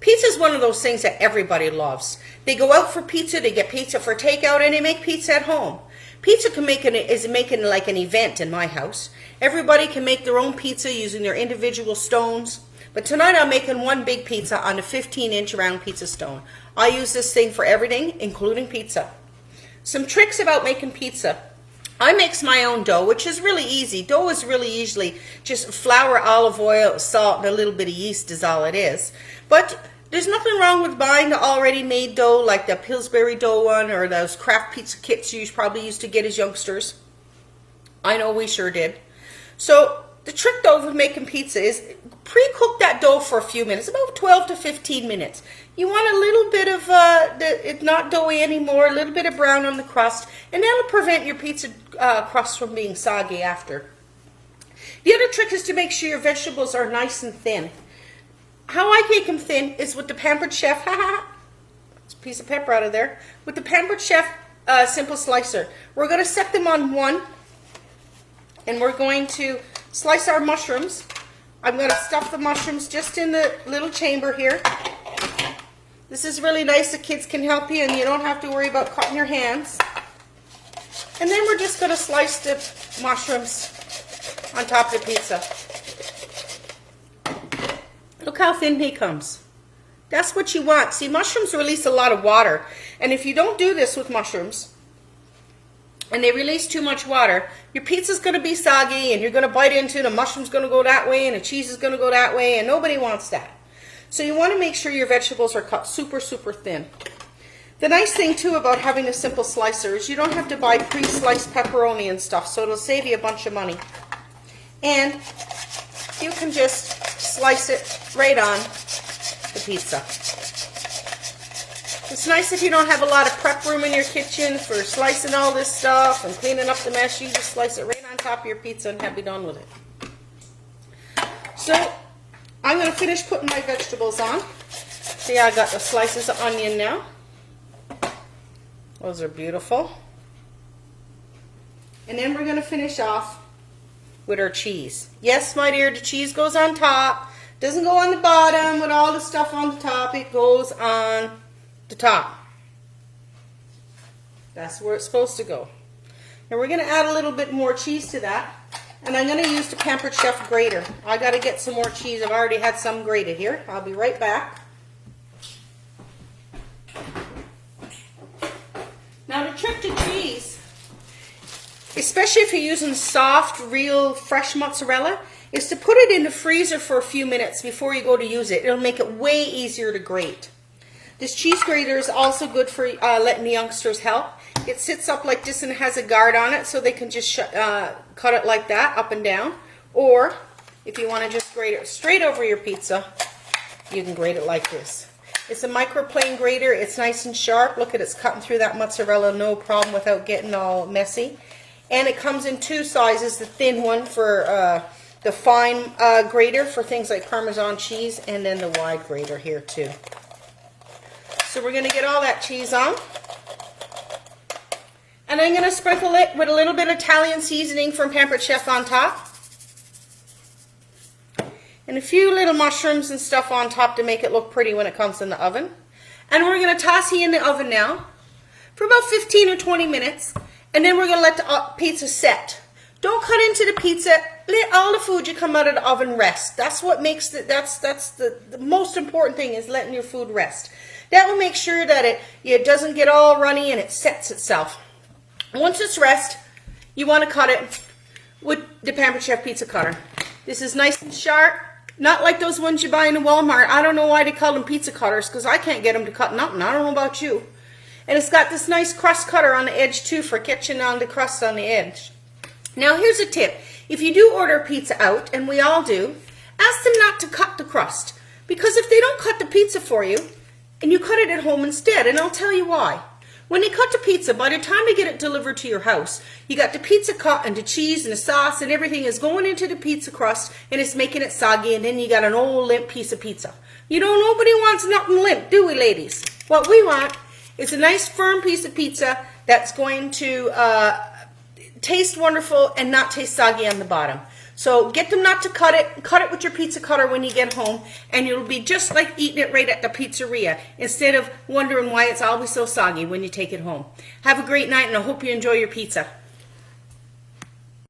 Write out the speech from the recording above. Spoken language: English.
Pizza is one of those things that everybody loves. They go out for pizza, they get pizza for takeout, and they make pizza at home. Pizza is making like an event in my house. Everybody can make their own pizza using their individual stones. But tonight I'm making one big pizza on a 15-inch round pizza stone. I use this thing for everything, including pizza. Some tricks about making pizza. I mix my own dough, which is really easy. Dough is really easily just flour, olive oil, salt, and a little bit of yeast is all it is. But there's nothing wrong with buying the already made dough, like the Pillsbury dough one or those craft pizza kits you probably used to get as youngsters. I know we sure did. So the trick though with making pizza is pre-cook that dough for a few minutes, about 12 to 15 minutes. You want a little bit of, it's not doughy anymore, a little bit of brown on the crust, and that'll prevent your pizza crust from being soggy after. The other trick is to make sure your vegetables are nice and thin. How I make them thin is with the Pampered Chef, it's a piece of pepper out of there, with the Pampered Chef Simple Slicer. We're going to set them on one, and we're going to slice our mushrooms. I'm going to stuff the mushrooms just in the little chamber here. This is really nice. The kids can help you and you don't have to worry about cutting your hands. And then we're just going to slice the mushrooms on top of the pizza. Look how thin he comes. That's what you want. See, mushrooms release a lot of water. And if you don't do this with mushrooms, and they release too much water, your pizza's going to be soggy, and you're going to bite into it, the mushroom's going to go that way, and the cheese is going to go that way, and nobody wants that. So you want to make sure your vegetables are cut super, super thin. The nice thing, too, about having a simple slicer is you don't have to buy pre-sliced pepperoni and stuff, so it'll save you a bunch of money. And you can just slice it right on the pizza. It's nice if you don't have a lot of prep room in your kitchen for slicing all this stuff and cleaning up the mess. You just slice it right on top of your pizza and be done with it. So I'm going to finish putting my vegetables on. See, I got the slices of onion now. Those are beautiful. And then we're going to finish off with our cheese. Yes, my dear, the cheese goes on top. Doesn't go on the bottom with all the stuff on the top. It goes on the top. That's where it's supposed to go. And we're going to add a little bit more cheese to that. And I'm going to use the Pampered Chef grater. I got to get some more cheese. I've already had some grated here. I'll be right back. Now the trick to cheese, especially if you're using soft, real, fresh mozzarella, is to put it in the freezer for a few minutes before you go to use it. It'll make it way easier to grate. This cheese grater is also good for letting the youngsters help. It sits up like this and has a guard on it so they can just cut it like that, up and down. Or if you want to just grate it straight over your pizza, you can grate it like this. It's a microplane grater. It's nice and sharp. Look at it, it's cutting through that mozzarella no problem without getting all messy. And it comes in two sizes, the thin one for the fine grater for things like Parmesan cheese, and then the wide grater here too. So we're going to get all that cheese on. And I'm going to sprinkle it with a little bit of Italian seasoning from Pampered Chef on top. And a few little mushrooms and stuff on top to make it look pretty when it comes in the oven. And we're going to toss it in the oven now for about 15 or 20 minutes. And then we're going to let the pizza set. Don't cut into the pizza. Let all the food you come out of the oven rest. That's what makes that's the most important thing, is letting your food rest. That will make sure that it doesn't get all runny and it sets itself. Once it's rest, you want to cut it with the Pampered Chef pizza cutter. This is nice and sharp, not like those ones you buy in the Walmart. I don't know why they call them pizza cutters, because I can't get them to cut nothing. I don't know about you. And it's got this nice crust cutter on the edge too for catching on the crust on the edge. Now here's a tip. If you do order pizza out, and we all do, ask them not to cut the crust. Because if they don't cut the pizza for you, and you cut it at home instead, and I'll tell you why. When they cut the pizza, by the time they get it delivered to your house, you got the pizza cut and the cheese and the sauce and everything is going into the pizza crust and it's making it soggy, and then you got an old limp piece of pizza. You know, nobody wants nothing limp, do we, ladies? What we want is a nice firm piece of pizza that's going to taste wonderful and not taste soggy on the bottom. So get them not to cut it. Cut it with your pizza cutter when you get home, and it'll be just like eating it right at the pizzeria, instead of wondering why it's always so soggy when you take it home. Have a great night, and I hope you enjoy your pizza.